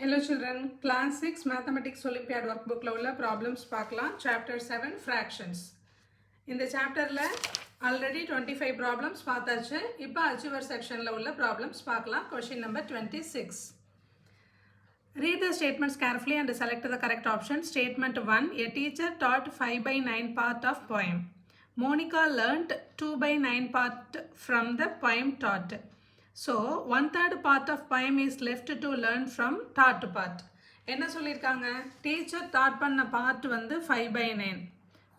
Hello children, class 6 mathematics Olympiad workbook la ulla problems paakalam. Chapter 7 fractions. In the chapter la already 25 problems paathachu. Ipa achiever section la ulla problems paakalam. Question number 26. Read the statements carefully and select the correct option. Statement 1. A teacher taught 5/9 part of poem. Monica learnt 2/9 part from the poem taught. So, 1/3 part of poem is left to learn from taught part. என்ன சொல்லியிருக்காங்க? Teacher thought பண்ண part வந்து 5/9.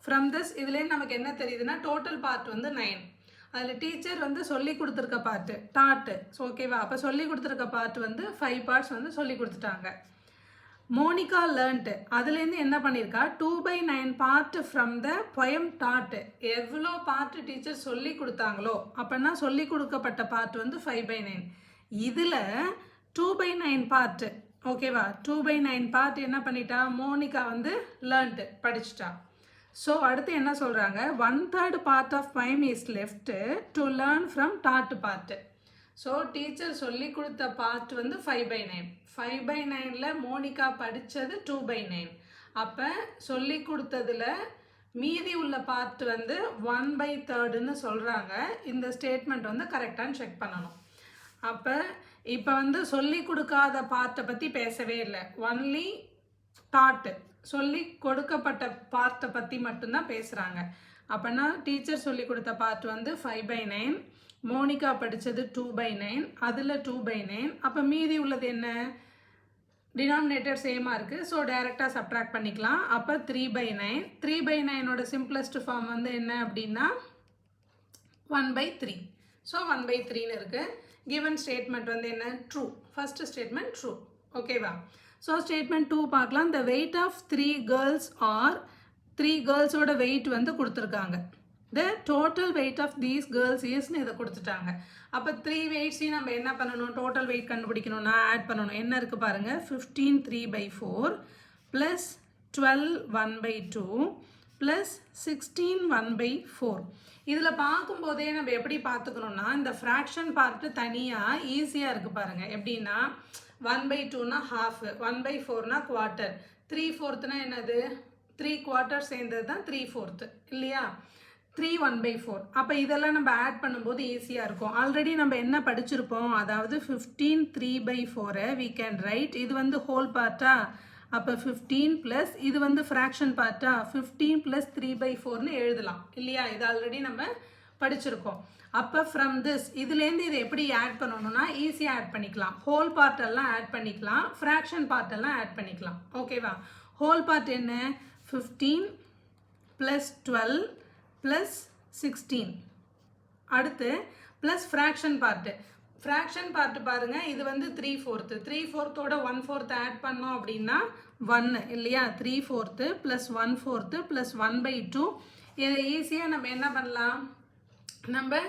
From this இதுலேருந்து நமக்கு என்ன தெரியுதுன்னா total part வந்து 9. அதில் டீச்சர் வந்து சொல்லி கொடுத்துருக்க பார்ட்டு டாட்டு. ஸோ ஓகேவா, அப்போ சொல்லி கொடுத்துருக்க பார்ட் வந்து 5 பார்ட்ஸ் வந்து சொல்லி கொடுத்துட்டாங்க. மோனிகா லேர்ன்ட்டு அதுலேருந்து என்ன பண்ணியிருக்கா 2/9 part from the poem that. எவ்வளோ பார்ட்டு டீச்சர் சொல்லி கொடுத்தாங்களோ அப்படின்னா சொல்லி கொடுக்கப்பட்ட பார்ட் வந்து 5/9. இதில் 2/9 பார்ட்டு ஓகேவா, 2/9 பார்ட் என்ன பண்ணிட்டா மோனிகா வந்து லேர்ன்ட்டு படிச்சுட்டா. ஸோ அடுத்து என்ன சொல்கிறாங்க, 1/3 part of poem is left to learn from that part. So teacher சொல்லி கொடுத்த பார்ட் வந்து 5/9. 5/9ல் மோனிகா படித்தது 2/9. அப்போ சொல்லி கொடுத்ததில் மீதி உள்ள பார்ட் வந்து 1/3ன்னு சொல்கிறாங்க. இந்த ஸ்டேட்மெண்ட் வந்து கரெக்டானு செக் பண்ணணும். அப்போ இப்போ வந்து சொல்லி கொடுக்காத பார்ட்டை பற்றி பேசவே இல்லை, ஒன்லி டாட்டு சொல்லி கொடுக்கப்பட்ட பார்ட்டை பற்றி மட்டும்தான் பேசுகிறாங்க. அப்போனா டீச்சர் சொல்லி கொடுத்த பார்ட் வந்து 5/9, மோனிகா படித்தது 2/9, அதில் 2/9. அப்போ மீதி உள்ளது என்ன, டினாமினேட்டர் சேமாக இருக்குது. ஸோ டைரெக்டாக சப்ட்ராக்ட் பண்ணிக்கலாம். அப்போ 3/9. 3/9ஓட சிம்பிளஸ்ட் ஃபார்ம் வந்து என்ன அப்படின்னா 1/3. ஸோ 1/3ன்னு இருக்குது. கிவன் ஸ்டேட்மெண்ட் வந்து என்ன, ட்ரூ. First statement true. ஓகேவா. ஸோ ஸ்டேட்மெண்ட் 2 பார்க்கலாம். The weight of 3 girls are 3 கேர்ள்ஸோட வெயிட் வந்து கொடுத்துருக்காங்க. The total weight of these girls இஸ்ன்னு இதை கொடுத்துட்டாங்க. அப்போ 3 வெயிட்ஸையும் நம்ம என்ன பண்ணணும், டோட்டல் வெயிட் கண்டுபிடிக்கணும்னா ஆட் பண்ணணும். என்ன இருக்குது பாருங்கள், 15 3/4 ப்ளஸ் 12 1/2 ப்ளஸ் 16 1/4. இதில் பார்க்கும்போதே நம்ம எப்படி பார்த்துக்கணுன்னா இந்த ஃப்ராக்ஷன் பார்ட்டு தனியாக ஈஸியாக இருக்குது பாருங்கள். எப்படின்னா 1/2னா ஹாஃப், 1/4னா குவார்ட்டர், 3/4னா என்னது 3/4 சேர்ந்தது தான் 3/4 இல்லையா, 3 1/4. அப்போ இதெல்லாம் நம்ம ஆட் பண்ணும்போது ஈஸியாக இருக்கும். ஆல்ரெடி நம்ம என்ன படிச்சிருப்போம், அதாவது 15 3/4 we can write, இது வந்து ஹோல் பார்ட்டா, அப்போ 15 ப்ளஸ் இது வந்து ஃப்ராக்ஷன் பார்ட்டா 15 ப்ளஸ் 3/4ன்னு எழுதலாம் இல்லையா. இது ஆல்ரெடி நம்ம படிச்சிருக்கோம். அப்போ ஃப்ரம் திஸ் இதுலேருந்து இதை எப்படி ஆட் பண்ணணும்னா ஈஸியாக ஆட் பண்ணிக்கலாம். ஹோல் பார்ட்டெல்லாம் ஆட் பண்ணிக்கலாம், ஃப்ராக்ஷன் பார்ட்டெல்லாம் ஆட் பண்ணிக்கலாம். ஓகேவா. ஹோல் பார்ட் என்ன, 15 ப்ளஸ் 12 ப்ளஸ் 16. அடுத்து plus fraction part. Fraction part பாருங்கள், இது வந்து 3/4. 3/4ஓட 1/4 ஆட் பண்ணோம் அப்படின்னா 1 இல்லையா. 3/4 ப்ளஸ் 1/4 ப்ளஸ் 1/2. இதை ஈஸியாக நம்ம என்ன பண்ணலாம், நம்ம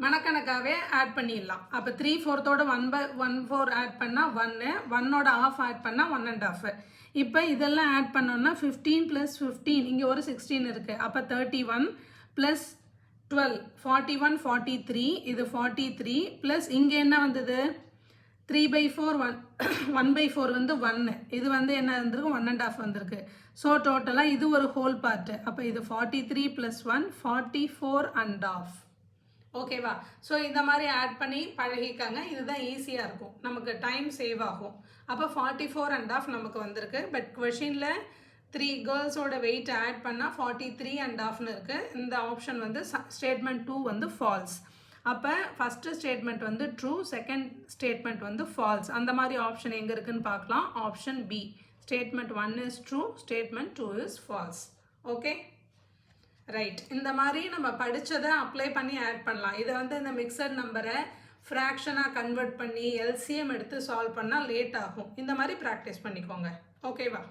மனக்கணக்காகவே ஆட் பண்ணிடலாம். அப்போ 3/4ஓட 1/4 ஆட் பண்ணால் 1, 1ஓட ஆஃப் ஆட் பண்ணால் 1 1/2. இப்போ இதெல்லாம் ஆட் பண்ணோன்னா 15 ப்ளஸ் 15, இங்கே ஒரு 16 இருக்குது. அப்போ 31 ப்ளஸ் 12 41 43, இது 43 ப்ளஸ் இங்கே என்ன வந்தது 3/4 1/4 வந்து 1, இது வந்து என்ன வந்திருக்கு 1 1/2 வந்திருக்கு. ஸோ டோட்டலாக இது ஒரு ஹோல் பார்ட்டு. அப்போ இது 43 ப்ளஸ் 1 44 1/2. ஓகேவா. ஸோ இந்த மாதிரி ஆட் பண்ணி பழகிக்காங்க, இதுதான் ஈஸியாக இருக்கும், நமக்கு டைம் சேவ் ஆகும். அப்போ 44 1/2 நமக்கு வந்திருக்கு. பட் கொஷினில் 3 கேர்ள்ஸோட வெயிட் ஆட் பண்ணால் 43 1/2ன்னு இருக்குது. இந்த ஆப்ஷன் வந்து ஸ்டேட்மெண்ட் 2 வந்து ஃபால்ஸ். அப்போ ஃபஸ்ட்டு ஸ்டேட்மெண்ட் வந்து ட்ரூ, செகண்ட் ஸ்டேட்மெண்ட் வந்து ஃபால்ஸ். அந்த மாதிரி ஆப்ஷன் எங்கே இருக்குதுன்னு பார்க்கலாம். Option B, statement 1 is true, statement 2 is false. Okay right. இந்த மாதிரி நம்ம படித்ததை அப்ளை பண்ணி ஆட் பண்ணலாம். இதை வந்து இந்த மிக்சட் நம்பரை ஃப்ராக்ஷனாக கன்வெர்ட் பண்ணி எல்சிஎம் எடுத்து சால்வ் பண்ணால் லேட் ஆகும். இந்த மாதிரி ப்ராக்டிஸ் பண்ணிக்கோங்க. ஓகேவா.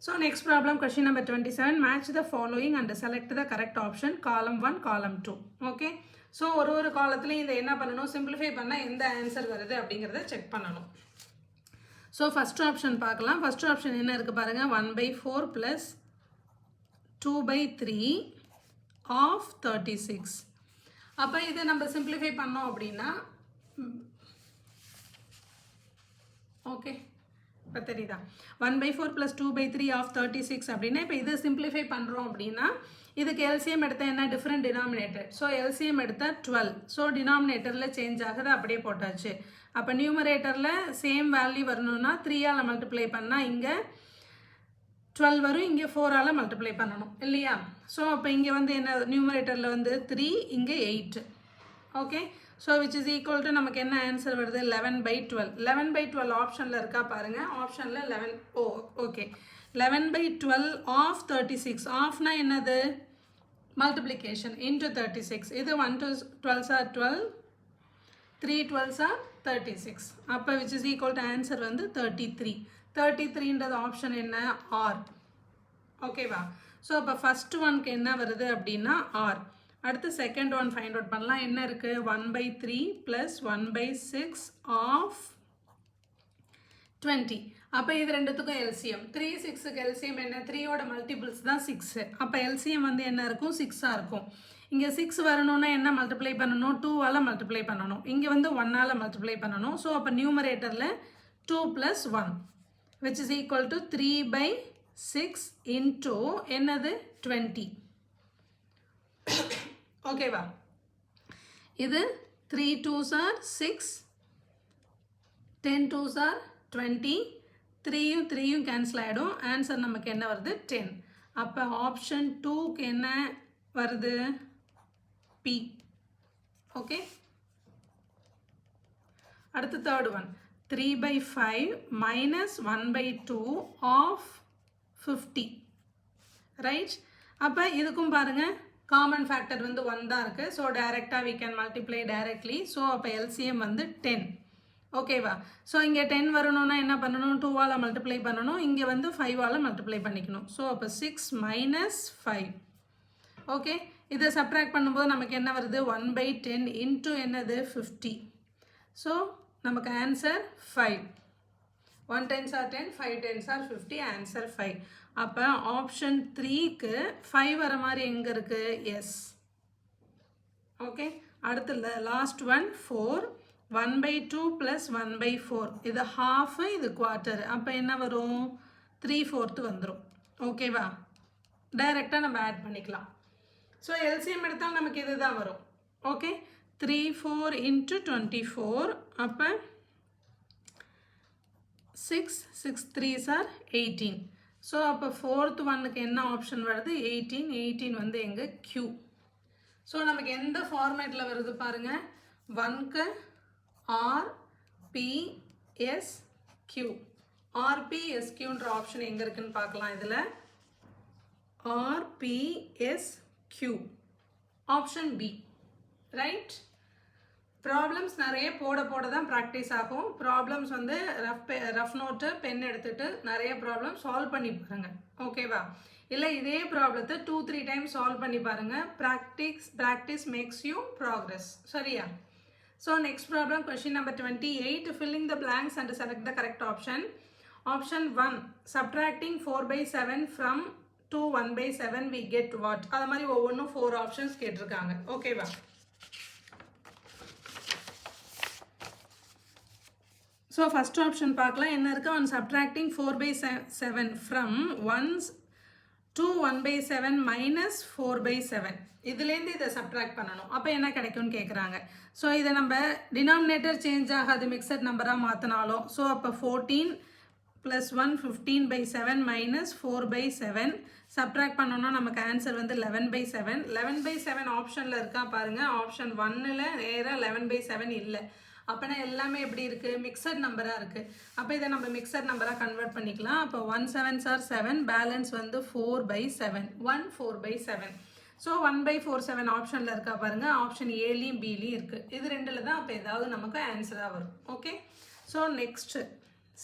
So next problem, question number 27. Match the following and select the correct option, காலம் 1 காலம் 2. ஓகே. ஸோ ஒரு காலத்துலையும் இதை என்ன பண்ணணும், சிம்பிளிஃபை பண்ணால் எந்த ஆன்சர் வருது அப்படிங்கிறத செக் பண்ணணும். ஸோ ஃபஸ்ட் ஆப்ஷன் பார்க்கலாம். ஃபஸ்ட் ஆப்ஷன் என்ன இருக்குது பாருங்கள், 1/4 ப்ளஸ் 2/3 ஆஃப் 36. அப்போ இதை நம்ம சிம்பிளிஃபை பண்ணோம் அப்படின்னா ஓகே இப்போ தெரியுதா 1/4 + 2/3 ஆஃப் 36 அப்படின்னா இப்போ இது சிம்பிளிஃபை பண்ணுறோம் அப்படின்னா இதுக்கு எல்சிஎம் எடுத்தால் என்ன டிஃப்ரெண்ட் டினாமினேட்டர் ஸோ எல்சிஎம் எடுத்தால் 12 ஸோ டினாமினேட்டரில் சேஞ்ச் ஆகுது அப்படியே போட்டாச்சு அப்போ நியூமரேட்டரில் சேம் வேல்யூ வரணும்னா 3ஆல் மல்டிப்ளை பண்ணால் இங்கே 12 வரும் இங்கே 4ஆல் மல்டிப்ளை பண்ணணும் இல்லையா ஸோ அப்போ இங்கே வந்து என்ன நியூமரேட்டரில் வந்து 3 இங்கே 8 okay so which is equal to நமக்கு என்ன ஆன்சர் வருது 11/12 11/12 ஆப்ஷனில் இருக்கா பாருங்கள் ஆப்ஷனில் 11 ஓகே 11/12 ஆஃப் 36 ஆஃப்னா என்னது மல்டிப்ளிகேஷன் இன்ட்டு 36 இது 1 to 12s are 12 3 12s are 36 அப்போ which is equal to answer வந்து 33ன்றது ஆப்ஷன் என்ன ஆர் ஓகேவா ஸோ அப்போ ஃபஸ்ட் ஒன்க்கு என்ன வருது அப்படின்னா ஆர் அடுத்து செகண்ட் ஒன் ஃபைண்ட் அவுட் பண்ணலாம் என்ன இருக்குது 1/3 + 1/6 ஆஃப் 20 அப்போ இது ரெண்டுத்துக்கும் எல்சிஎம் 3 6க்கு எல்சிஎம் என்ன 3யோட மல்டிபிள்ஸ் தான் 6 அப்போ எல்சிஎம் வந்து என்ன இருக்கும் 6ஆக இருக்கும் இங்கே 6 வரணும்னா என்ன மல்டிப்ளை பண்ணணும் 2ஆல் மல்டிப்ளை பண்ணணும் இங்கே வந்து 1ஆல் மல்டிப்ளை பண்ணணும் ஸோ அப்போ நியூமரேட்டரில் 2 + 1 which is equal to 3/6 into என்னது 20 ஓகேவா இது 3 2s are 6 10 2s are 20 3யும் 3யும் cancel ஆகிடும் ஆன்சர் நமக்கு என்ன வருது 10 அப்போ ஆப்ஷன் 2க்கு என்ன வருது பி ஓகே அடுத்து third one 3/5 minus 1/2 of 50 right அப்போ இதுக்கும் பாருங்கள் காமன் ஃபேக்டர் வந்து 1 தான் இருக்குது ஸோ டைரெக்டாக we can multiply directly so அப்போ எல்சிஎம் வந்து 10 ஓகேவா ஸோ இங்கே 10 வரணும்னா என்ன பண்ணணும் 2ஆல் மல்டிப்ளை பண்ணணும் இங்கே வந்து 5ஆல் மல்டிப்ளை பண்ணிக்கணும் ஸோ அப்போ 6 - 5 ஓகே இதை சப்ராக்ட் பண்ணும்போது நமக்கு என்ன வருது 1/10 இன்ட்டு என்னது 50 ஸோ நமக்கு answer 5 1 10s are 10 5 10s are 50 answer 5 அப்போ ஆப்ஷன் 3க்கு 5 வர மாதிரி எங்கே இருக்குது எஸ் ஓகே அடுத்து லாஸ்ட் ஒன் 4 1/2 + 1/4 இது ஹாஃப் இது குவார்ட்டர் அப்போ என்ன வரும் 3/4 வந்துடும் ஓகேவா டைரெக்டாக நம்ம ஆட் பண்ணிக்கலாம் ஸோ எல்சிஎம் எடுத்தால் நமக்கு இது தான் வரும் ஓகே 3 4 into 24 அப்போ 6 6 3s are 18 ஸோ அப்போ ஃபோர்த் ஒன்னுக்கு என்ன ஆப்ஷன் வருது 18 வந்து எங்கே Q ஸோ நமக்கு எந்த ஃபார்மேட்டில் வருது பாருங்கள் 1க்கு RPSQ RPSQன்ற ஆப்ஷன் எங்கே இருக்குன்னு பார்க்கலாம் இதில் RPSQ option B right problems நிறைய போட தான் ப்ராக்டிஸ் ஆகும் ப்ராப்ளம்ஸ் வந்து ரஃப் நோட்டு பென் எடுத்துகிட்டு நிறைய ப்ராப்ளம் சால்வ் பண்ணி பாருங்கள் ஓகேவா இல்லை இதே ப்ராப்ளத்தை 2-3 டைம்ஸ் சால்வ் பண்ணி பாருங்கள் ப்ராக்டிஸ் மேக்ஸ் யூ ப்ராக்ரஸ் சரியா so next problem question number 28 filling the blanks and select the correct option option 1 subtracting 4/7 from 1/7 we get what அது மாதிரி ஒவ்வொன்றும் 4 ஆப்ஷன்ஸ் கேட்டிருக்காங்க ஓகேவா ஸோ ஃபஸ்ட் ஆப்ஷன் பார்க்கலாம் என்ன இருக்குது on subtracting 4/7 from 1/7 minus 4/7 இதுலேருந்து இதை சப்ட்ராக்ட் பண்ணணும் அப்போ என்ன கிடைக்கும்னு கேட்குறாங்க ஸோ இதை நம்ம டினாமினேட்டர் சேஞ்ச் ஆகாது மிக்சட் நம்பராக மாற்றினாலும் ஸோ அப்போ 14 + 1 15/7 minus 4/7 சப்ட்ராக்ட் பண்ணோம்னா நமக்கு ஆன்சர் வந்து 11/7 11/7 ஆப்ஷனில் இருக்கா பாருங்கள் ஆப்ஷன் 1ல் நேராக 11/7 இல்லை அப்போனா எல்லாமே எப்படி இருக்குது மிக்சட் நம்பராக இருக்குது அப்போ இதை நம்ம மிக்சட் நம்பராக கன்வெர்ட் பண்ணிக்கலாம் அப்போ 1 7s are 7 பேலன்ஸ் வந்து 4/7 1 4/7 ஸோ 1/47 ஆப்ஷனில் இருக்கா பாருங்கள் ஆப்ஷன் ஏலையும் பிலையும் இருக்குது இது ரெண்டில் தான் அப்போ ஏதாவது நமக்கு ஆன்சராக வரும் okay so next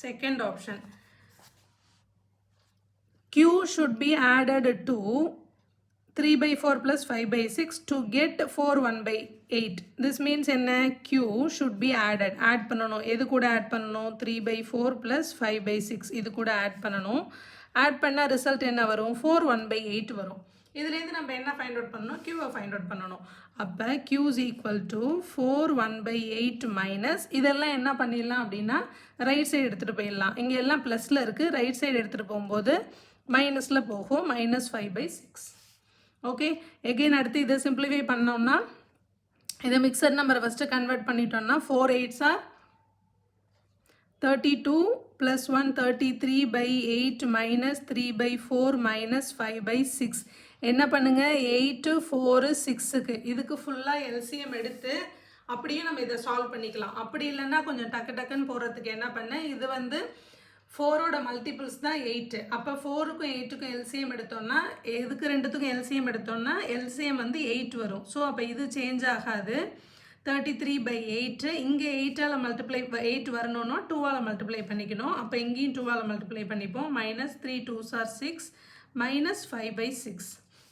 second option Q should be added to 3/4 plus 5/6 to get 4 1/8. This means என்ன Q should be added. Add பண்ணணும் எது கூட add பண்ணணும் 3/4 plus 5/6 இது கூட add பண்ணணும் add பண்ண ரிசல்ட் என்ன வரும் 4 1/8 வரும் இதுலேருந்து நம்ம என்ன ஃபைண்ட் அவுட் பண்ணணும், க்யூவை ஃபைண்ட் அவுட் பண்ணணும். அப்போ q is equal to 4 1/8 minus இதெல்லாம் என்ன பண்ணிடலாம் அப்படின்னா ரைட் சைடு எடுத்துகிட்டு போயிடலாம். இங்கே எல்லாம் ப்ளஸில் இருக்குது, ரைட் சைடு எடுத்துகிட்டு போகும்போது மைனஸில் போகும், -5/6. ஓகே, எகெயின் அடுத்து இதை சிம்பிளிஃபை பண்ணோம்னா இதை மிக்சர் நம்பரை ஃபஸ்ட்டு கன்வெர்ட் பண்ணிட்டோம்னா 4 8s are 32 plus 1 33/8 minus 3/4 minus 5/6. என்ன பண்ணுங்க 8 4 6க்கு இதுக்கு ஃபுல்லாக எல்சிஎம் எடுத்து அப்படியே நம்ம இதை சால்வ் பண்ணிக்கலாம். அப்படி இல்லைன்னா கொஞ்சம் டக்குன்னு போகிறதுக்கு என்ன பண்ணேன், இது வந்து 4ஓட மல்டிபிள்ஸ் தான் 8. அப்போ 4க்கும் 8க்கும் எல்சிஎம் எடுத்தோம்னா இதுக்கு ரெண்டுத்துக்கும் எல்சிஎம் எடுத்தோம்னா எல்சிஎம் வந்து 8 வரும். ஸோ அப்போ இது சேஞ்ச் ஆகாது. 33/8 இங்கே 8ஆல் மல்டிப்ளை 8 வரணும்னா 2ஆல் மல்டிப்ளை பண்ணிக்கணும். அப்போ இங்கேயும் 2ஆல் மல்டிப்ளை பண்ணிப்போம். -3 2s are 6 -5/6.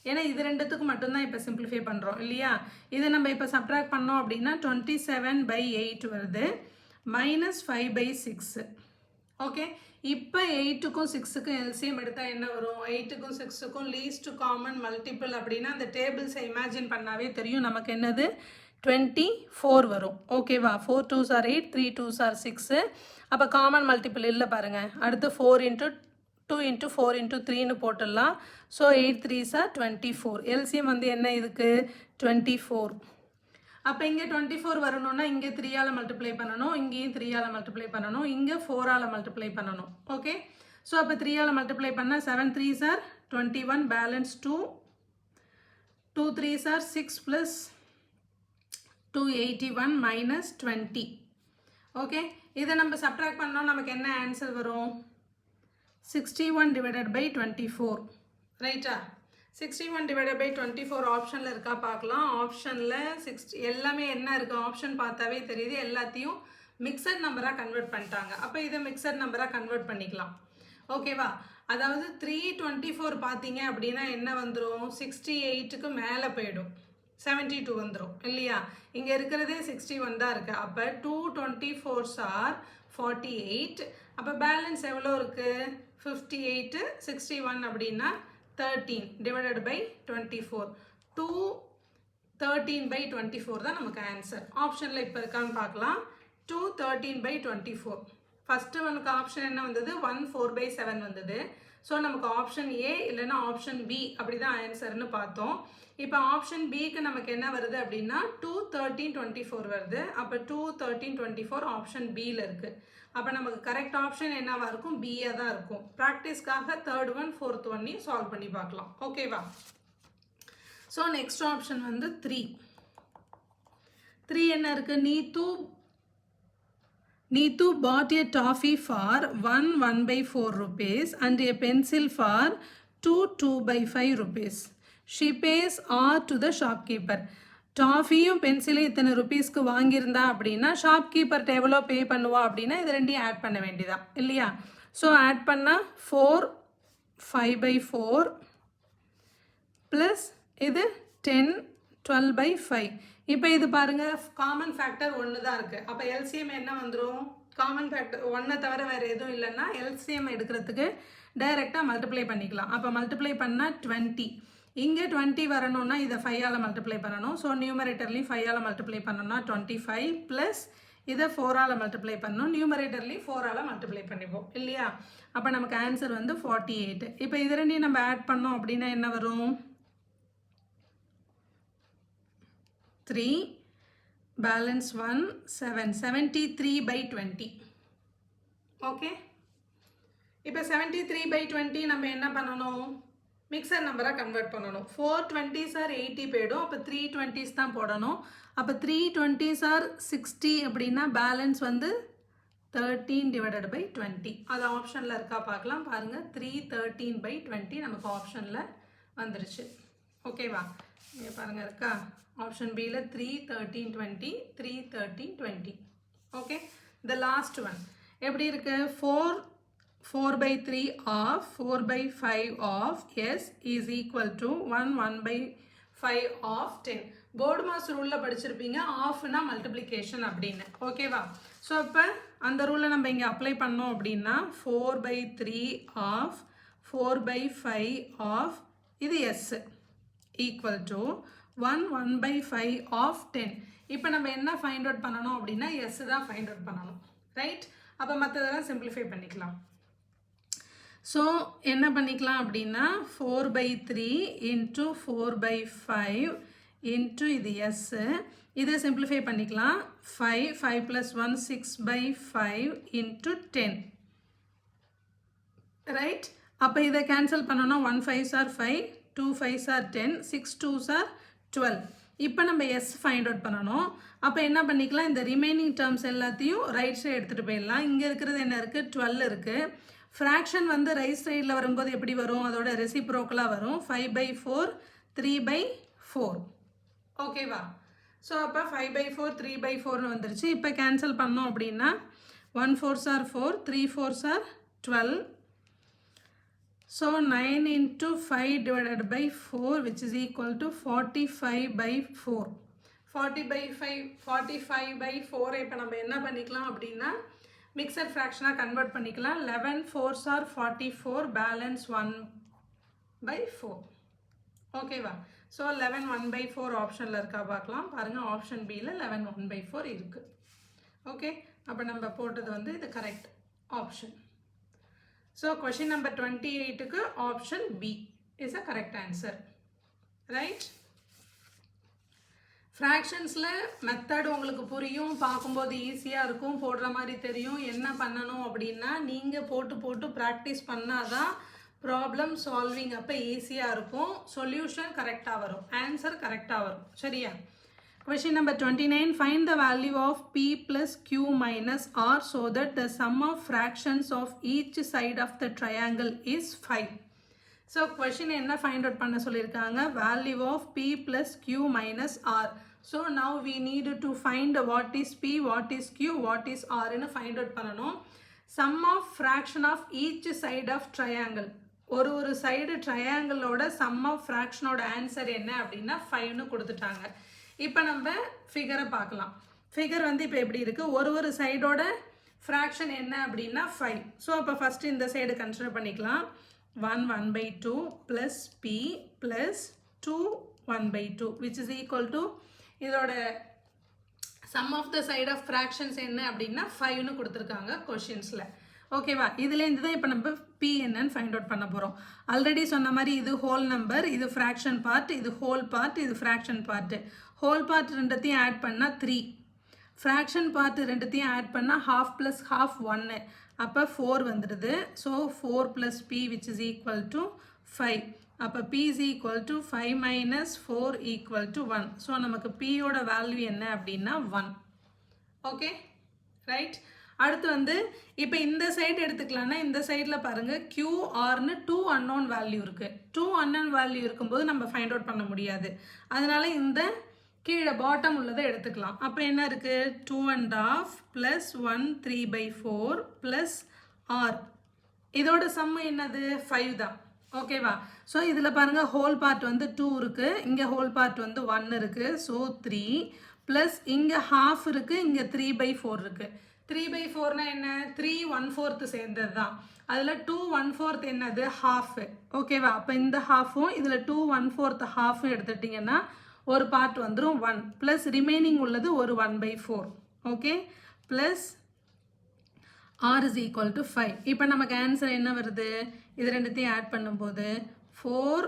ஏன்னா இது ரெண்டுத்துக்கும் மட்டும்தான் இப்போ சிம்பிளிஃபை பண்ணுறோம் இல்லையா. இதை நம்ம இப்போ சப்ட்ராக்ட் பண்ணோம் அப்படின்னா 27/8 வருது, -5/6. ஓகே, இப்போ 8க்கும் 6க்கும் எல்சிஎம் எடுத்தால் என்ன வரும், 8க்கும் 6க்கும் லீஸ்ட் காமன் மல்டிபிள் அப்படின்னா அந்த டேபிள்ஸை இமேஜின் பண்ணாவே தெரியும் நமக்கு என்னது 24 வரும். ஓகேவா, 4 2s are 8 3 2s are 6. அப்போ காமன் மல்டிபிள் இல்லை பாருங்கள். அடுத்து 4 × 2 × 4 × 3ன்னு போட்டுடலாம். So 8 3s are 24. எல்சிஎம் வந்து என்ன இதுக்கு 24. அப்போ இங்கே 24 வரணும்னா இங்கே 3ஆல் மல்டிப்ளை பண்ணணும், இங்கேயும் 3ஆல் மல்டிப்ளை பண்ணணும், இங்கே 4ஆல் மல்டிப்ளை பண்ணணும். ஓகே, ஸோ அப்போ 3ஆல் மல்டிப்ளை பண்ணால் 7 3s are 21 balance 2 2 3s are 6 + 281 - 20. Okay, இதை நம்ம சப்ட்ராக்ட் பண்ணோம் நமக்கு என்ன ஆன்சர் வரும், 61/24. ரைட்டா, 61/24 ஆப்ஷனில் இருக்கா பார்க்கலாம். ஆப்ஷனில் 60 எல்லாமே என்ன இருக்குது ஆப்ஷன் பார்த்தாவே தெரியுது, எல்லாத்தையும் மிக்சட் நம்பராக கன்வெர்ட் பண்ணிட்டாங்க. அப்போ இதை மிக்சட் நம்பராக கன்வெர்ட் பண்ணிக்கலாம். ஓகேவா, அதாவது 324 பார்த்தீங்க அப்படின்னா என்ன வந்துடும், 68க்கு மேலே போயிடும், 72 வந்துடும் இல்லையா. இங்கே இருக்கிறதே 61 தான் இருக்குது. அப்போ 2 24s are 48. அப்போ பேலன்ஸ் எவ்வளோ இருக்குது 58. 61 அப்படின்னா 13/24. 2 13/24 தான் நமக்கு ஆன்சர். ஆப்ஷனில் இப்போ இருக்கான்னு பார்க்கலாம். 2 13/24. ஃபஸ்ட்டு நமக்கு ஆப்ஷன் என்ன வந்தது, 1 4/7 வந்தது. ஸோ நமக்கு ஆப்ஷன் ஏ இல்லைன்னா ஆப்ஷன் பி அப்படி தான் ஆன்சர்னு பார்த்தோம். இப்போ ஆப்ஷன் பிக்கு நமக்கு என்ன வருது அப்படின்னா 2 13 24 வருது. அப்போ 2 13 24 ஆப்ஷன் பியில் இருக்குது. அப்போ நமக்கு கரெக்ட் ஆப்ஷன் என்னவாக இருக்கும், பியாக தான் இருக்கும். ப்ராக்டிஸ்க்காக 3rd one 4th ஒன்னையும் சால்வ் பண்ணி பார்க்கலாம். ஓகேவா. ஸோ நெக்ஸ்ட் ஆப்ஷன் வந்து 3 என்ன இருக்குது, Neetu bought a toffee for 1/4 rupees and a pencil for 2/5 rupees. She pays R to the shopkeeper. டாஃபியும் பென்சிலும் இத்தனை ருபீஸ்க்கு வாங்கியிருந்தா அப்படின்னா ஷாப்கீப்பர்கிட்ட எவ்வளோ பே பண்ணுவா அப்படின்னா இது ரெண்டையும் ஆட் பண்ண வேண்டியதான் இல்லையா. ஸோ ஆட் பண்ணால் 4 5/4 ப்ளஸ் இது 10 12/5. இப்போ இது பாருங்கள் காமன் ஃபேக்டர் 1 தான் இருக்குது. அப்போ எல்சிஎம் என்ன வந்துடும், காமன் ஃபேக்டர் 1 தவிர வேறு எதுவும் இல்லைன்னா எல்சிஎம் எடுக்கிறதுக்கு டைரெக்டாக மல்டிப்ளை பண்ணிக்கலாம். அப்போ மல்டிப்ளை பண்ணால் 20. இங்கே 20 வரணும்னா இதை 5ஆல் மல்டிப்ளை பண்ணணும். ஸோ நியூமரேட்டர்லேயும் 5ஆல் மல்டிப்ளை பண்ணணும்னா 25 ப்ளஸ் இதை 4ஆல் மல்டிப்ளை பண்ணணும், நியூமரேட்டர்லேயும் 4ஆல் மல்டிப்ளை பண்ணிப்போம் இல்லையா. அப்போ நமக்கு ஆன்சர் வந்து 48. இப்போ இது ரெண்டையும் நம்ம ஆட் பண்ணோம் அப்படின்னா என்ன வரும், 3 பேலன்ஸ் 1 7 73/20. ஓகே, இப்போ 73/20 நம்ம என்ன பண்ணணும், மிக்சர் நம்பராக கன்வெர்ட் பண்ணணும். 4 20s are 80 போயிடும். அப்போ 3 20s தான் போடணும். அப்போ 3 20s are 60 அப்படின்னா பேலன்ஸ் வந்து 13/20. அது ஆப்ஷனில் இருக்கா பார்க்கலாம். பாருங்கள் 3 13/20 நமக்கு ஆப்ஷனில் வந்துருச்சு. ஓகேவா, இங்கே பாருங்கள் இருக்கா ஆப்ஷன் பியில் 3 13 20 3 13 20. ஓகே, த லாஸ்ட் ஒன் எப்படி இருக்கு, 4/3 of 4/5 of S is equal to 1/5 of 10. Board mass ரூலில் படிச்சிருப்பீங்க, ஆஃப்னா மல்டிப்ளிகேஷன் அப்படின்னு. ஓகேவா, ஸோ இப்போ அந்த ரூலை நம்ம இங்கே அப்ளை பண்ணோம் அப்படின்னா 4/3 of 4/5 of இது எஸ் equal to 1/5 of 10. இப்போ நம்ம என்ன ஃபைண்ட் அவுட் பண்ணணும் அப்படின்னா எஸ் தான் ஃபைண்ட் அவுட் பண்ணணும், ரைட்? அப்போ மற்றதெல்லாம் சிம்பிளிஃபை பண்ணிக்கலாம். ஸோ என்ன பண்ணிக்கலாம் அப்படின்னா 4/3 இன்ட்டு 4/5 இன்ட்டு இது எஸ்ஸு, இதை சிம்பிளிஃபை பண்ணிக்கலாம். 5 + 1 6/5 இன்ட்டு 10, ரைட்? அப்போ இதை கேன்சல் பண்ணோன்னா 1 5s are 5, 2 5s are 10, 6 2s are 12. இப்போ நம்ம எஸ் ஃபைண்ட் அவுட் பண்ணணும். அப்போ என்ன பண்ணிக்கலாம், இந்த ரிமைனிங் டேர்ம்ஸ் எல்லாத்தையும் ரைட் சைடு எடுத்துகிட்டு போயிடலாம். இங்கே இருக்கிறது என்ன இருக்குது, 12 இருக்குது. ஃப்ராக்ஷன் வந்து ரைட் சைடில் வரும்போது எப்படி வரும், அதோட ரெசிப்ரோக்கலாக வரும். 5/4 3/4, ஓகேவா? ஸோ அப்போ 5/4 3/4ன்னு வந்துருச்சு. இப்போ கேன்சல் பண்ணோம் அப்படின்னா 1 4s are 4, 3 4s are 12. So 9 into 5 divided by 4, which is equal to 45/4. 45/4 இப்போ நம்ம என்ன பண்ணிக்கலாம் அப்படின்னா மிக்சர் ஃப்ராக்ஷனாக கன்வெர்ட் பண்ணிக்கலாம். 11 4s are 44, பேலன்ஸ் 1/4, ஓகேவா? ஸோ 11 1/4 ஆப்ஷனில் இருக்கா பார்க்கலாம். பாருங்கள், ஆப்ஷன் பியில் 11 1/4 இருக்குது. ஓகே, அப்போ நம்ம போட்டது வந்து இது correct option. So question number 28க்கு option B is a correct answer, right? Fractionsல மெத்தட் உங்களுக்கு புரியும், பார்க்கும்போது ஈஸியாக இருக்கும், போடுற மாதிரி தெரியும். என்ன பண்ணணும் அப்படின்னா நீங்கள் போட்டு ப்ராக்டிஸ் பண்ணாதான் ப்ராப்ளம் சால்விங் அப்போ ஈஸியாக இருக்கும், சொல்யூஷன் கரெக்டாக வரும், ஆன்சர் கரெக்டாக வரும், சரியா? Question number 29, find the value of P plus Q minus R so that the sum of fractions of each side of the triangle is 5. So question என்ன find out பண்ண சொல்லியிருக்காங்க, value of P plus Q minus R. So now we need to find what is P, what is Q, what is R ன்னு find out பண்ணணும். Sum of fraction of each side of triangle, ஒரு side ட்ரையாங்கிளோட some of ஃப்ராக்ஷனோட answer என்ன அப்படின்னா 5ன்னு கொடுத்துட்டாங்க. இப்போ நம்ம ஃபிகரை பார்க்கலாம். Figure வந்து இப்போ எப்படி இருக்குது, ஒரு சைடோட ஃப்ராக்ஷன் என்ன அப்படின்னா 5. ஸோ அப்போ ஃபஸ்ட்டு இந்த சைடு கன்சிடர் பண்ணிக்கலாம். 1 1/2 plus b plus 2 1/2 which is equal to இதோட sum of the side of fractions என்ன அப்படின்னா 5ன்னு கொடுத்துருக்காங்க கொஷின்ஸில், ஓகேவா? இதுலேருந்து தான் இப்போ நம்ம பி என்னன்னு ஃபைண்ட் அவுட் பண்ண போகிறோம். ஆல்ரெடி சொன்ன மாதிரி இது ஹோல் நம்பர், இது ஃப்ராக்ஷன் பார்ட், இது ஹோல் பார்ட், இது ஃப்ராக்ஷன் பார்ட்டு. ஹோல் பார்ட் ரெண்டுத்தையும் ஆட் பண்ணால் 3, ஃப்ராக்ஷன் பார்ட் ரெண்டுத்தையும் ஆட் பண்ணால் half + half 1, அப்போ 4 வந்துடுது. So 4 + p which is equal to 5. அப்போ p is equal to 5 minus 4 equal to 1. So நமக்கு p யோட வேல்யூ என்ன அப்படின்னா 1, ஓகே, ரைட்? அடுத்து வந்து இப்போ இந்த சைடு எடுத்துக்கலாம்னா இந்த சைடில் பாருங்கள் QRன்னு 2 unknown வேல்யூ இருக்குது. 2 unknown வேல்யூ இருக்கும்போது நம்ம ஃபைண்ட் அவுட் பண்ண முடியாது, அதனால இந்த கீழே பாட்டம் உள்ளதை எடுத்துக்கலாம். அப்போ என்ன இருக்குது, 2.5 + 1 3/4 ப்ளஸ் R, இதோட சம்மு என்னது 5 தான், ஓகேவா? ஸோ இதில் பாருங்கள் ஹோல் பார்ட் வந்து 2 இருக்குது, இங்கே ஹோல் பார்ட் வந்து 1 இருக்குது. ஸோ 3 ப்ளஸ் இங்கே ஹாஃப் இருக்குது, இங்கே 3/4 இருக்குது. 3/4னா என்ன, 3 1/4 சேர்ந்தது தான். அதில் 2 1/4 என்னது, ஹாஃபு, ஓகேவா? அப்போ இந்த ஹாஃபும் இதில் 2 1/4 ஹாஃபும் எடுத்துட்டிங்கன்னா ஒரு பார்ட் வந்துடும் 1 ப்ளஸ் ரிமைனிங் உள்ளது ஒரு 1/4, okay, plus R is equal to 5. இப்போ நமக்கு ஆன்சர் என்ன வருது, இது ரெண்டுத்தையும் ஆட் பண்ணும்போது 4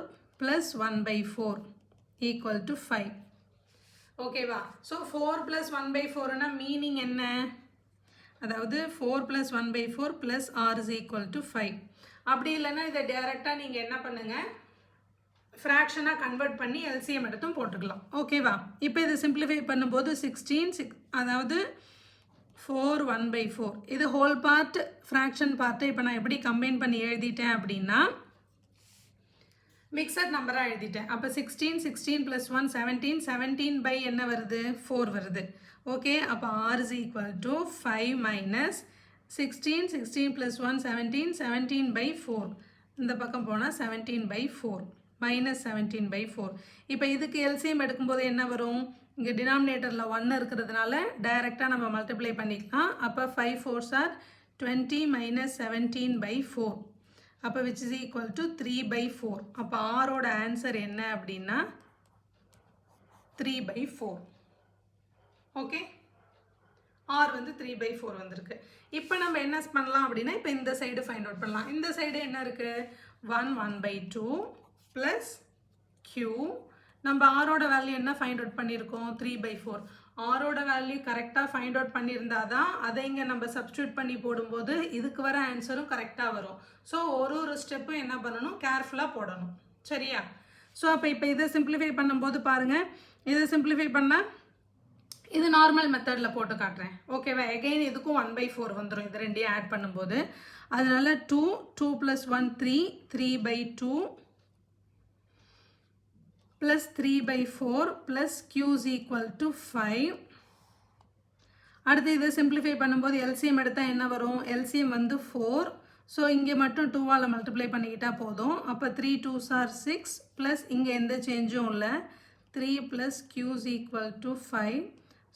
+ 1/4 equal to 5, ஓகேவா? ஸோ 4 + 1/4னா மீனிங் என்ன, அதாவது 4 + 1/4 plus R is equal to 5. அப்படி இல்லைன்னா இதை டேரெக்டாக நீங்கள் என்ன பண்ணுங்கள், ஃப்ராக்ஷனாக கன்வெர்ட் பண்ணி எல்சிஎம் எடுத்தும் போட்டுக்கலாம், ஓகேவா? இப்போ இதை சிம்பிளிஃபை பண்ணும்போது 16 அதாவது 4 1/4, இது ஹோல் பார்ட் ஃப்ராக்ஷன் பார்ட்டை இப்போ நான் எப்படி கம்பைன் பண்ணி எழுதிட்டேன் அப்படின்னா மிக்சட் நம்பராக எழுதிட்டேன். அப்போ 16 16 + 1 17, 17 என்ன வருது, 4 வருது, ஓகே. அப்போ R is equal to 5 minus 16 16 + 1 17, 17/4, இந்த பக்கம் போனால் 17/4 minus 17/4. இப்போ இதுக்கு எல்சிஎம் எடுக்கும்போது என்ன வரும், இங்கே டினாமினேட்டரில் 1 இருக்கிறதுனால டைரெக்டாக நம்ம மல்டிப்ளை பண்ணிக்கலாம். அப்போ 5 4s are 20 minus 17/4, அப்போ which is equal to 3/4. அப்போ ஆரோட ஆன்சர் என்ன அப்படின்னா 3/4. ஓகே, r வந்து 3/4 வந்திருக்கு. இப்போ நம்ம என்ன பண்ணலாம் அப்படின்னா, இப்போ இந்த சைடு ஃபைண்ட் அவுட் பண்ணலாம். இந்த சைடு என்ன இருக்கு? 1/2 ப்ளஸ் q. நம்ம ஆரோட வேல்யூ என்ன ஃபைண்ட் அவுட் பண்ணியிருக்கோம்? 3/4. ஆரோட வேல்யூ கரெக்டாக ஃபைண்ட் அவுட் பண்ணியிருந்தா தான் அதை இங்கே நம்ம சப்ஸ்டியூட் பண்ணி போடும்போது இதுக்கு வர ஆன்சரும் கரெக்டாக வரும். ஸோ ஒரு ஸ்டெப்பும் என்ன பண்ணணும்? கேர்ஃபுல்லாக போடணும். சரியா? ஸோ அப்போ இதை சிம்பிளிஃபை பண்ணும்போது பாருங்கள், இதை சிம்பிளிஃபை பண்ணால் இது நார்மல் மெத்தடில் போட்டு காட்டுறேன். ஓகேவா? எகெயின் இதுக்கும் 1/4 வந்துடும் இது ரெண்டையும் ஆட் பண்ணும்போது. அதனால 2 + 1 3, 3/2 plus 3/4 plus q is equal to 5. அடுத்து இதை சிம்பிளிஃபை பண்ணும்போது எல்சிஎம் எடுத்தால் என்ன வரும்? எல்சிஎம் வந்து 4. ஸோ இங்கே மட்டும் 2ஆல் மல்டிப்ளை பண்ணிக்கிட்டால் போதும். அப்போ 3 2s are 6 ப்ளஸ் இங்கே எந்த சேஞ்சும் இல்லை. 3 plus q is equal to 5.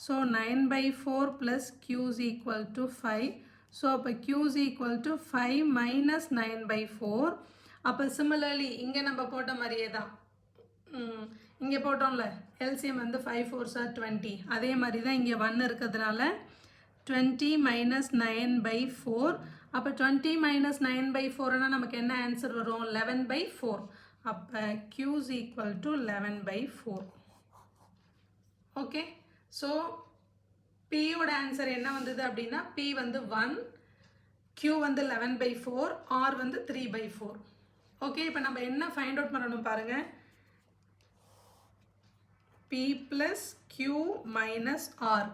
So 9/4 plus q is equal to 5. So அப்போ q is equal to 5 minus 9/4. அப்போ சிமிலர்லி இங்கே நம்ம போட்ட மாதிரியே தான், இங்கே போட்டோம்ல எல்சிஎம் வந்து 5 4s are 20. அதே மாதிரி தான் இங்கே 1 இருக்கிறதுனால 20 minus 9/4. அப்போ 20 minus 9/4னா நமக்கு என்ன ஆன்சர் வரும்? 11/4. அப்போ q is equal to 11/4. Okay, so பியோட ஆன்சர் என்ன வந்தது அப்படின்னா, p வந்து 1, q வந்து 11/4, r வந்து 3/4. ஓகே, இப்போ நம்ம என்ன ஃபைண்ட் அவுட் பண்ணணும் பாருங்கள். p plus q minus r.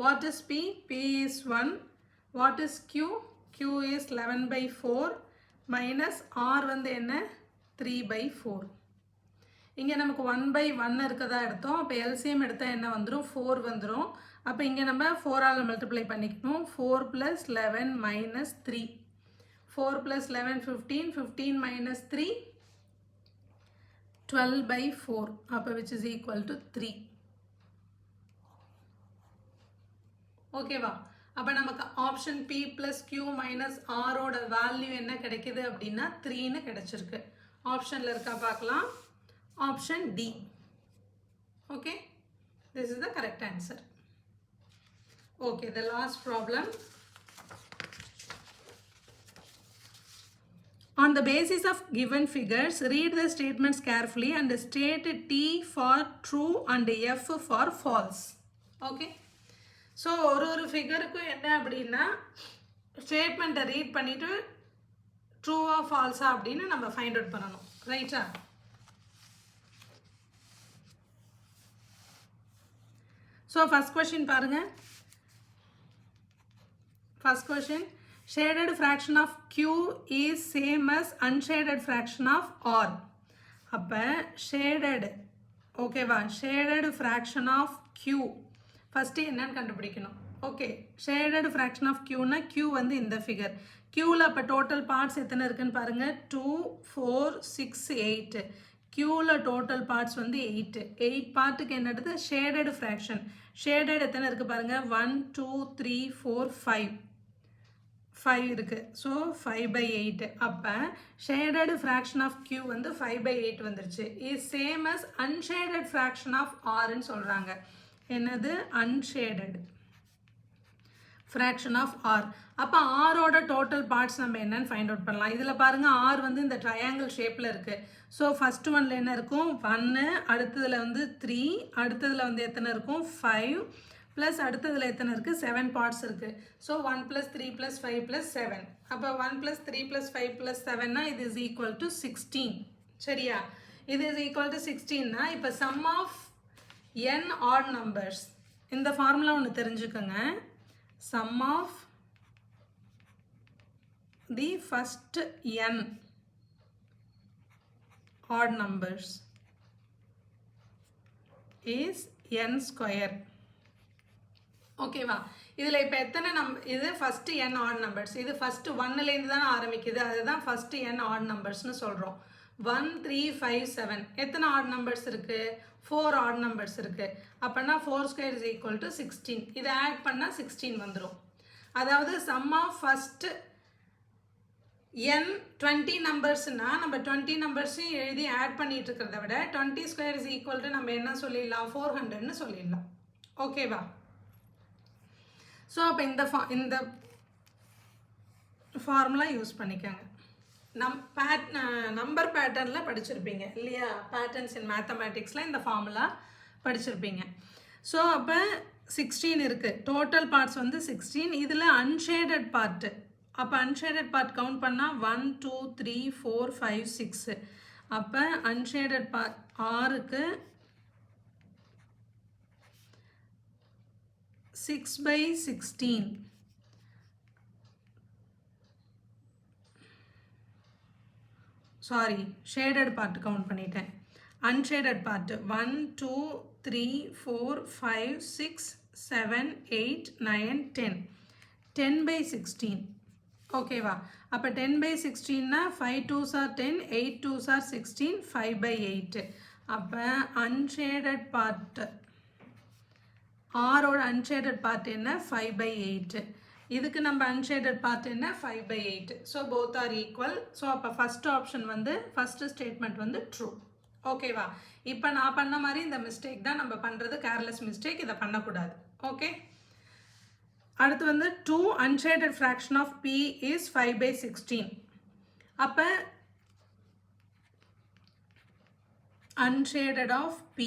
What is p? p is 1. What is q? q is 11/4 minus r வந்து என்ன? 3/4. இங்கே நமக்கு 1/1 இருக்கதா எடுத்தோம். அப்போ எல்சிஎம் எடுத்தால் என்ன வந்துடும்? 4 வந்துடும். அப்போ இங்கே நம்ம 4ஆல் மல்டிப்ளை பண்ணிக்கணும். 4 + 11 minus 3. 4 + 11 15. 15 minus 3 12/4. அப்போ which is equal to 3. ஓகேவா? அப்போ நமக்கு ஆப்ஷன் p + q - r ஓட வேல்யூ என்ன கிடைக்குது அப்படின்னா 3ன்னு கிடைச்சிருக்கு. ஆப்ஷனில் இருக்கா பார்க்கலாம். Option D. Okay, this is the correct answer. Okay, the last problem. On the basis of given figures, read the statements carefully and state T for true and F for false. Okay. So ஒரு ஃபிகருக்கும் என்ன அப்படின்னா ஸ்டேட்மெண்ட்டை read பண்ணிவிட்டு ட்ரூவா ஃபால்ஸா அப்படின்னு நம்ம find out பண்ணணும். ரைட்டா? So first question பாருங்கள். First question, shaded fraction of q is same as unshaded fraction of r. அப்போ shaded, ஓகேவா, shaded fraction of q first என்னன்னு கண்டுபிடிக்கணும். ஓகே, ஷேடட் ஃப்ராக்ஷன் ஆஃப் க்யூனா க்யூ வந்து இந்த ஃபிகர். க்யூவில் அப்போ டோட்டல் பார்ட்ஸ் எத்தனை இருக்குன்னு பாருங்கள். 2 4 6 8. க்யூவில் டோட்டல் பார்ட்ஸ் வந்து 8. 8 பார்ட்டுக்கு என்ன எடுத்து? Shaded fraction. ஷேடட் எத்தனை இருக்குது பாருங்கள். 1 2 3 4 5 இருக்குது. ஸோ 5/8. அப்போ ஷேடட் ஃப்ராக்ஷன் ஆஃப் க்யூ வந்து 5/8 வந்துருச்சு. Is same as unshaded fraction of ஆர்ன்னு சொல்கிறாங்க. என்னது? Unshaded fraction of r. அப்போ ஆரோட டோட்டல் பார்ட்ஸ் நம்ம என்னன்னு ஃபைண்ட் அவுட் பண்ணலாம். இதில் பாருங்கள், ஆர் வந்து இந்த ட்ரையாங்கிள் ஷேப்பில் இருக்குது. ஸோ ஃபஸ்ட்டு ஒன்னில் என்ன இருக்கும்? 1. அடுத்ததில் வந்து 3. அடுத்ததில் வந்து எத்தனை இருக்கும்? 5. ப்ளஸ் அடுத்ததில் எத்தனை இருக்குது? 7 பார்ட்ஸ் இருக்குது. ஸோ 1 + 3 + 5 + 7. அப்போ 1 + 3 + 5 + 7னா இது இஸ் ஈக்குவல் டு 16. சரியா? இது இஸ் ஈக்குவல் டு 16னா இப்போ sum of n odd numbers. இந்த ஃபார்முலா ஒன்று தெரிஞ்சுக்கோங்க. sum of the first n odd numbers is n square. ஓகேவா? இதில் இப்போ எத்தனை இது ஃபஸ்ட்டு n odd numbers. இது ஃபஸ்ட்டு 1லேருந்து தானே ஆரம்பிக்குது. அதுதான் ஃபஸ்ட்டு n odd numbersனு சொல்கிறோம். 1 3 5 7. எத்தனை odd numbers இருக்குது? 4 odd numbers இருக்குது. அப்போனா 4² is equal to 16. இதை ஆட் பண்ணால் 16 வந்துடும். அதாவது சம் ஆஃப் ஃபஸ்ட்டு n 20 நம்பர்ஸ்னா நம்ம 20 நம்பர்ஸையும் எழுதி ஆட் பண்ணிட்டு இருக்கிறத விட 20 ஸ்கொயர் இஸ் ஈக்குவல் டு நம்ம என்ன சொல்லிடலாம் 400ன்னு சொல்லிடலாம். ஓகேவா? ஸோ அப்போ இந்த ஃபார்முலா யூஸ் பண்ணிக்கோங்க. நம்பர் பேட்டர்னில் படிச்சிருப்பீங்க இல்லையா? பேட்டர்ன்ஸ் இன் மேத்தமேட்டிக்ஸில் இந்த ஃபார்முலா படிச்சிருப்பீங்க. ஸோ அப்போ 16 இருக்குது. டோட்டல் பார்ட்ஸ் வந்து 16. இதில் அன்ஷேடட் பார்ட்டு. அப்போ அன்ஷேடட் பார்ட் கவுண்ட் பண்ணால் 1 2 3 4 5 6. அப்போ அன்ஷேடட் பார்ட் 6க்கு 6/16. சாரி, ஷேடட் பார்ட் கவுண்ட் பண்ணிட்டேன். Unshaded part 1 2 3 4 5 6 7 8 9 10. 10/16. ஓகேவா? அப்போ 10/16னா 5 2s are 10, 8 2s are 16, 5/8. அப்போ அன்ஷேடட் பார்ட் ஆரோட அன்ஷேடட் பார்ட் என்ன? 5/8. இதுக்கு நம்ம அன்ஷேடட் பார்ட் என்ன? 5/8. So both are equal. So அப்போ ஃபஸ்ட் ஆப்ஷன் வந்து ஃபஸ்ட்டு ஸ்டேட்மெண்ட் வந்து ட்ரூ. ஓகேவா? இப்போ நான் பண்ண மாதிரி இந்த மிஸ்டேக் தான் நம்ம பண்ணுறது, கேர்லெஸ் மிஸ்டேக். இதை பண்ணக்கூடாது. ஓகே, அடுத்து வந்து 2 unshaded fraction of p is 5/16. அப்போ unshaded of p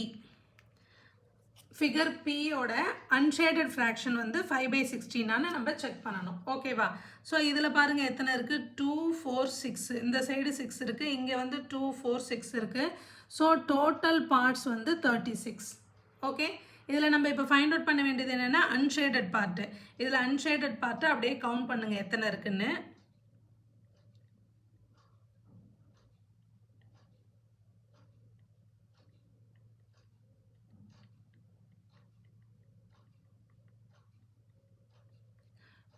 figure p ஓட unshaded fraction வந்து 5/16 நம்ம செக் பண்ணணும். ஓகேவா? ஸோ இதில் பாருங்கள் எத்தனை இருக்குது? 2 4 6. இந்த சைடு 6 இருக்குது, இங்கே வந்து 2 4 6 இருக்குது. ஸோ டோட்டல் பார்ட்ஸ் வந்து 36. ஓகே, இதில் நம்ம இப்போ ஃபைண்ட் அவுட் பண்ண வேண்டியது என்னென்னா அன்ஷேடட் பார்ட்டு. இதில் அன்ஷேடட் பார்ட்டு அப்படியே கவுண்ட் பண்ணுங்கள் எத்தனை இருக்குன்னு.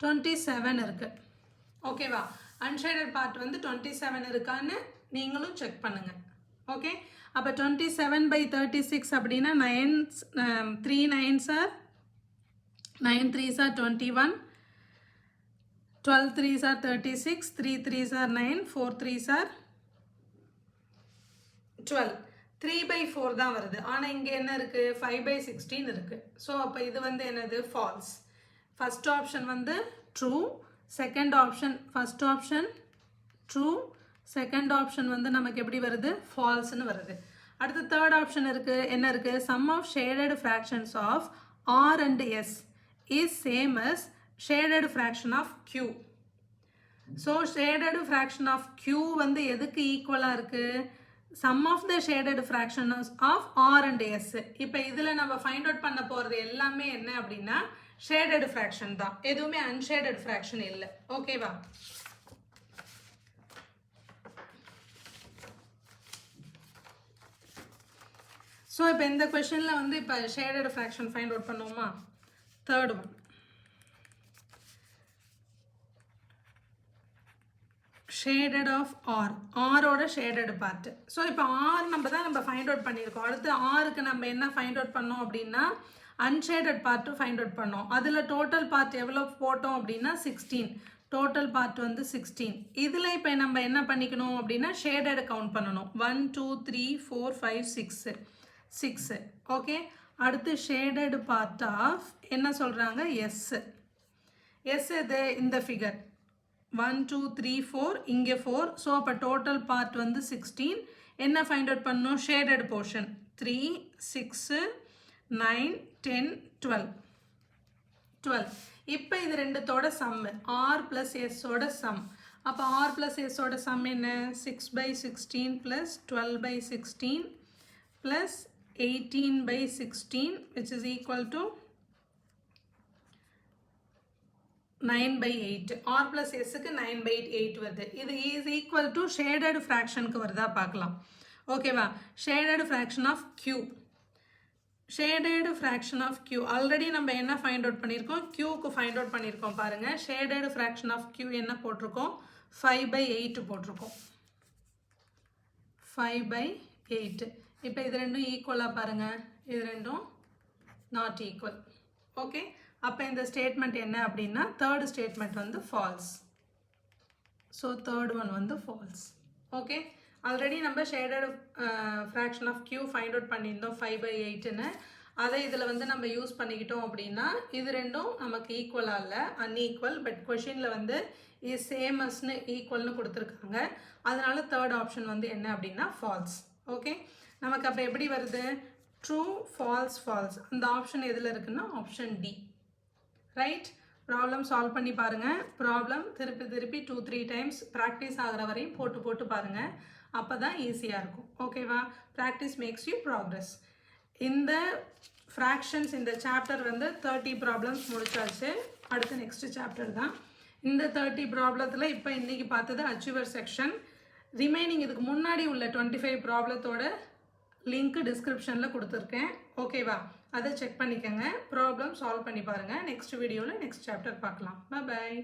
$27 இருக்குது. ஓகேவா? அன்ஷேடட் பார்ட் வந்து 27 இருக்கான்னு நீங்களும் செக் பண்ணுங்கள். ஓகே, அப்போ 27/36 அப்படின்னா 3 9s are 9 3s are 21, 12 3s are 36, 3 3s are 9, 4 3s are 12. 3/4 தான் வருது. ஆனால் இங்கே என்ன இருக்குது? 5/16 இருக்குது. ஸோ அப்போ இது வந்து என்னது? ஃபால்ஸ். ஃபஸ்ட் ஆப்ஷன் வந்து true, second option first option true, second option வந்து நமக்கு எப்படி வருது? ஃபால்ஸ்னு வருது. அடுத்து தேர்ட் ஆப்ஷன் இருக்குது. என்ன இருக்குது? Sum of shaded fractions of R and S is same as shaded fraction of Q. So shaded fraction of Q வந்து எதுக்கு ஈக்குவலாக இருக்குது? Sum of the shaded fractions of R and S. இப்போ இதில் நம்ம ஃபைண்ட் அவுட் பண்ண போகிறது எல்லாமே என்ன அப்படின்னா ஷேடட் ஃப்ராக்ஷன் தான், எதுவுமே அன்ஷேடட் ஃப்ராக்ஷன் இல்லை. ஓகேவா? ஸோ இப்போ இந்த கொஷனில் வந்து இப்போ ஷேடட் ஃப்ராக்ஷன் ஃபைண்ட் அவுட் பண்ணுவோமா? Third one, shaded of R. ஆரோட ஷேடட் பார்ட்டு. ஸோ இப்போ ஆர் நம்ம ஃபைண்ட் அவுட் பண்ணியிருக்கோம். அடுத்து ஆருக்கு நம்ம என்ன ஃபைண்ட் அவுட் பண்ணோம் அப்படின்னா அன்ஷேடட் பார்ட்டு ஃபைண்ட் அவுட் பண்ணோம். அதில் டோட்டல் பார்ட் எவ்வளோ போட்டோம் அப்படின்னா 16. டோட்டல் பார்ட் வந்து 16. இதில் இப்போ நம்ம என்ன பண்ணிக்கணும் அப்படின்னா ஷேடட் கவுண்ட் பண்ணணும். 1 2 3 4 5 6. ஓகே, அடுத்து ஷேடட் பார்ட் ஆஃப் என்ன சொல்கிறாங்க? எஸ். எது? இந்த ஃபிகர் 1 2 3 4, இங்கே 4. ஸோ அப்போ டோட்டல் பார்ட் வந்து 16. என்ன ஃபைண்ட் அவுட் பண்ணணும்? Shaded portion 3 6 9 10 12. இப்போ இது ரெண்டுத்தோட சம்மு ஆர் ப்ளஸ் எஸ்ஸோட சம். அப்போ ஆர் ப்ளஸ் எஸ்ஸோட சம் என்ன? 6/16 plus 12/16 plus 18/16 which is equal to 9/8. R plus Sக்கு 9/8 வருது. இது is equal to shaded fractionக்கு வருதா பார்க்கலாம். ஓகேவா? shaded fraction of Q. shaded fraction of Q already நம்ம என்ன ஃபைண்ட் அவுட் பண்ணியிருக்கோம்? Qக்கு ஃபைண்ட் அவுட் பண்ணியிருக்கோம் பாருங்கள். shaded fraction of Q என்ன போட்டிருக்கோம்? 5/8 போட்டிருக்கோம். 5/8. இப்போ இது ரெண்டும் ஈக்குவலாக பாருங்கள். இது ரெண்டும் நாட் ஈக்குவல். ஓகே, அப்போ இந்த ஸ்டேட்மெண்ட் என்ன அப்படின்னா தேர்ட் ஸ்டேட்மெண்ட் வந்து ஃபால்ஸ். ஸோ தேர்ட் ஒன் வந்து ஃபால்ஸ். ஓகே, ஆல்ரெடி நம்ம shaded fraction of q find out பண்ணியிருந்தோம் 5/8ன்னு. அதை இதில் வந்து நம்ம யூஸ் பண்ணிக்கிட்டோம் அப்படின்னா இது ரெண்டும் நமக்கு ஈக்குவலாக இல்லை, அன்ஈக்குவல். பட் கொஷினில் வந்து இஸ் சேமஸ்னு ஈக்குவல்னு கொடுத்துருக்காங்க. அதனால தேர்ட் ஆப்ஷன் வந்து என்ன அப்படின்னா ஃபால்ஸ். ஓகே, நமக்கு அப்போ எப்படி வருது? True, false, false. அந்த ஆப்ஷன் எதில் இருக்குன்னா option D. Right, problem solve பண்ணி பாருங்கள். ப்ராப்ளம் திருப்பி 2-3 டைம்ஸ் ப்ராக்டிஸ் ஆகிற வரையும் போட்டு பாருங்கள். அப்போ தான் ஈஸியாக இருக்கும். ஓகேவா? Practice makes you progress. இந்த ஃப்ராக்ஷன்ஸ் இந்த சாப்டர் வந்து 30 ப்ராப்ளம்ஸ் முடிச்சாச்சு. அடுத்து நெக்ஸ்ட் சாப்டர் தான். இந்த 30 ப்ராப்ளத்தில் இப்போ இன்றைக்கி பார்த்தது அச்சீவர் செக்ஷன். ரிமைனிங் இதுக்கு முன்னாடி உள்ள 25 ப்ராப்ளத்தோட லிங்க் டிஸ்கிரிப்ஷனில் கொடுத்துருக்கேன். ஓகேவா? அதை செக் பண்ணிக்கோங்க. ப்ராப்ளம் சால்வ் பண்ணி பாருங்கள். நெக்ஸ்ட் வீடியோவில் நெக்ஸ்ட் சாப்டர் பார்க்கலாம். பாய்.